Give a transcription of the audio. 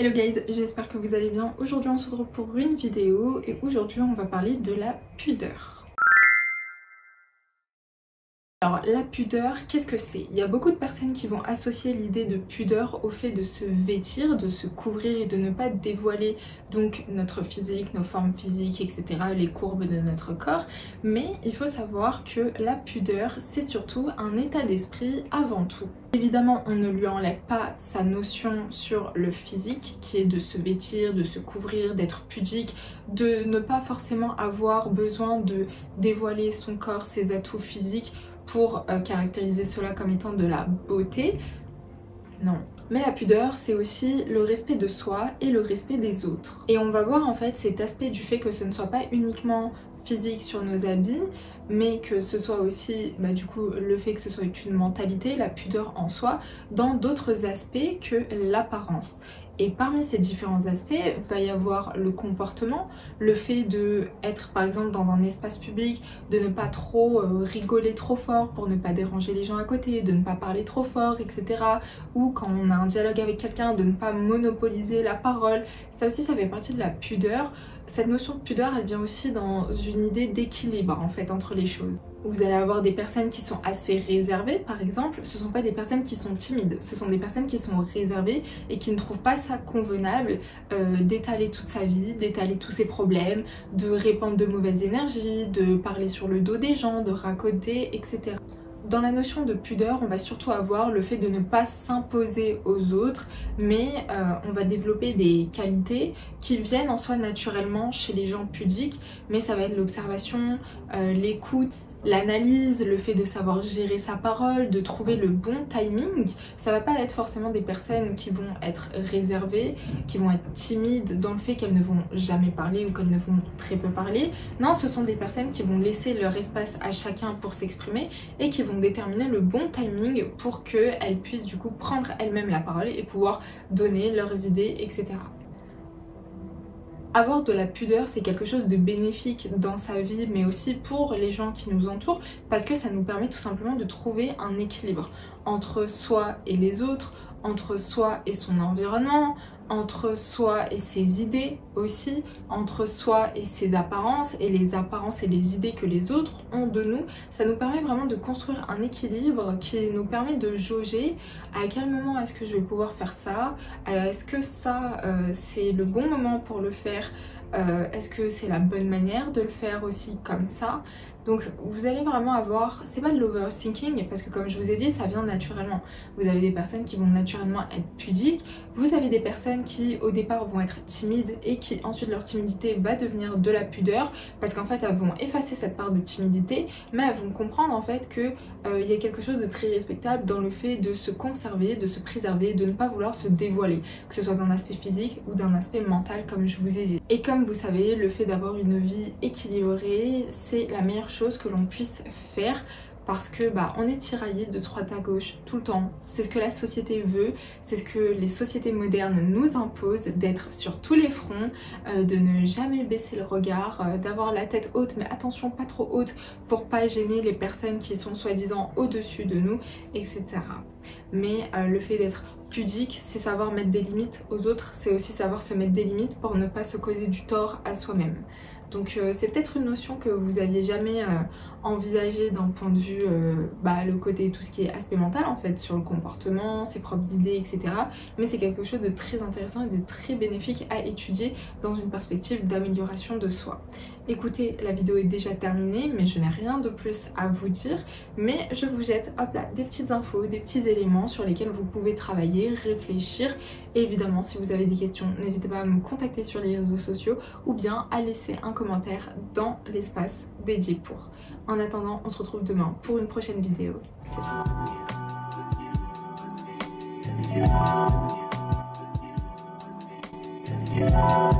Hello guys, j'espère que vous allez bien. Aujourd'hui on se retrouve pour une vidéo et aujourd'hui on va parler de la pudeur. Alors la pudeur, qu'est-ce que c'est? Il y a beaucoup de personnes qui vont associer l'idée de pudeur au fait de se vêtir, de se couvrir et de ne pas dévoiler donc notre physique, nos formes physiques, etc., les courbes de notre corps. Mais il faut savoir que la pudeur, c'est surtout un état d'esprit avant tout. Évidemment, on ne lui enlève pas sa notion sur le physique, qui est de se vêtir, de se couvrir, d'être pudique, de ne pas forcément avoir besoin de dévoiler son corps, ses atouts physiques, pour caractériser cela comme étant de la beauté. Non. Mais la pudeur, c'est aussi le respect de soi et le respect des autres. Et on va voir en fait cet aspect du fait que ce ne soit pas uniquement physique sur nos habits, mais que ce soit aussi du coup le fait que ce soit une mentalité, la pudeur en soi, dans d'autres aspects que l'apparence. Et parmi ces différents aspects, va y avoir le comportement, le fait de être par exemple dans un espace public, de ne pas trop rigoler trop fort pour ne pas déranger les gens à côté, de ne pas parler trop fort, etc. Ou quand on a un dialogue avec quelqu'un, de ne pas monopoliser la parole. Ça aussi, ça fait partie de la pudeur. Cette notion de pudeur, elle vient aussi dans une idée d'équilibre en fait entre les choses. Vous allez avoir des personnes qui sont assez réservées par exemple, ce ne sont pas des personnes qui sont timides, ce sont des personnes qui sont réservées et qui ne trouvent pas ça convenable d'étaler toute sa vie, d'étaler tous ses problèmes, de répandre de mauvaises énergies, de parler sur le dos des gens, de raconter, etc. Dans la notion de pudeur, on va surtout avoir le fait de ne pas s'imposer aux autres, mais on va développer des qualités qui viennent en soi naturellement chez les gens pudiques, mais ça va être l'observation, l'écoute, l'analyse, le fait de savoir gérer sa parole, de trouver le bon timing. Ça va pas être forcément des personnes qui vont être réservées, qui vont être timides dans le fait qu'elles ne vont jamais parler ou qu'elles ne vont très peu parler. Non, ce sont des personnes qui vont laisser leur espace à chacun pour s'exprimer et qui vont déterminer le bon timing pour qu'elles puissent du coup prendre elles-mêmes la parole et pouvoir donner leurs idées, etc. Avoir de la pudeur, c'est quelque chose de bénéfique dans sa vie, mais aussi pour les gens qui nous entourent, parce que ça nous permet tout simplement de trouver un équilibre entre soi et les autres, entre soi et son environnement, entre soi et ses idées aussi, entre soi et ses apparences et les apparences et les idées que les autres ont de nous. Ça nous permet vraiment de construire un équilibre qui nous permet de jauger à quel moment est-ce que je vais pouvoir faire ça, est-ce que ça c'est le bon moment pour le faire, est-ce que c'est la bonne manière de le faire aussi comme ça. Donc vous allez vraiment avoir, c'est pas de l'overthinking parce que comme je vous ai dit, ça vient naturellement. Vous avez des personnes qui vont naturellement être pudiques, vous avez des personnes qui au départ vont être timides et qui ensuite leur timidité va devenir de la pudeur parce qu'en fait elles vont effacer cette part de timidité, mais elles vont comprendre en fait que il y a quelque chose de très respectable dans le fait de se conserver, de se préserver, de ne pas vouloir se dévoiler, que ce soit d'un aspect physique ou d'un aspect mental comme je vous ai dit. Et comme vous savez, le fait d'avoir une vie équilibrée, c'est la meilleure chose que l'on puisse faire parce que on est tiraillé de droite à gauche tout le temps. C'est ce que la société veut, c'est ce que les sociétés modernes nous imposent, d'être sur tous les fronts, de ne jamais baisser le regard, d'avoir la tête haute, mais attention pas trop haute pour pas gêner les personnes qui sont soi-disant au-dessus de nous, etc. Mais le fait d'être pudique, c'est savoir mettre des limites aux autres, c'est aussi savoir se mettre des limites pour ne pas se causer du tort à soi-même. Donc c'est peut-être une notion que vous aviez jamais envisagée d'un point de vue le côté tout ce qui est aspect mental en fait, sur le comportement, ses propres idées, etc. Mais c'est quelque chose de très intéressant et de très bénéfique à étudier dans une perspective d'amélioration de soi. Écoutez, la vidéo est déjà terminée, mais je n'ai rien de plus à vous dire. Mais je vous jette, hop là, des petites infos, des petits éléments sur lesquels vous pouvez travailler, réfléchir. Et évidemment, si vous avez des questions, n'hésitez pas à me contacter sur les réseaux sociaux ou bien à laisser un commentaire dans l'espace dédié pour. En attendant, on se retrouve demain pour une prochaine vidéo. Ciao, ciao.